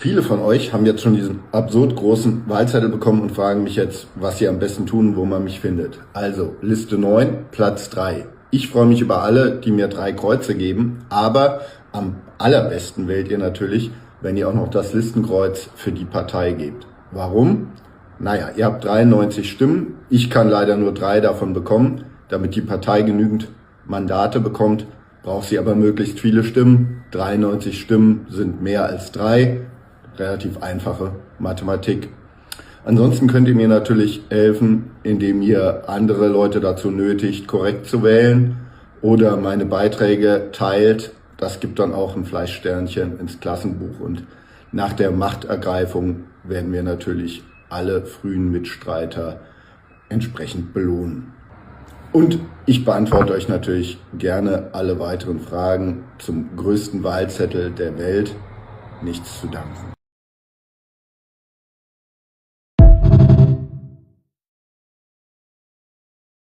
Viele von euch haben jetzt schon diesen absurd großen Wahlzettel bekommen und fragen mich jetzt, was sie am besten tun, wo man mich findet. Also Liste 9, Platz 3. Ich freue mich über alle, die mir 3 Kreuze geben, aber am allerbesten wählt ihr natürlich, wenn ihr auch noch das Listenkreuz für die Partei gebt. Warum? Naja, ihr habt 93 Stimmen, ich kann leider nur 3 davon bekommen. Damit die Partei genügend Mandate bekommt, braucht sie aber möglichst viele Stimmen. 93 Stimmen sind mehr als 3. Relativ einfache Mathematik. Ansonsten könnt ihr mir natürlich helfen, indem ihr andere Leute dazu nötigt, korrekt zu wählen oder meine Beiträge teilt. Das gibt dann auch ein Fleischsternchen ins Klassenbuch und nach der Machtergreifung werden wir natürlich alle frühen Mitstreiter entsprechend belohnen. Und ich beantworte euch natürlich gerne alle weiteren Fragen zum größten Wahlzettel der Welt. Nichts zu danken.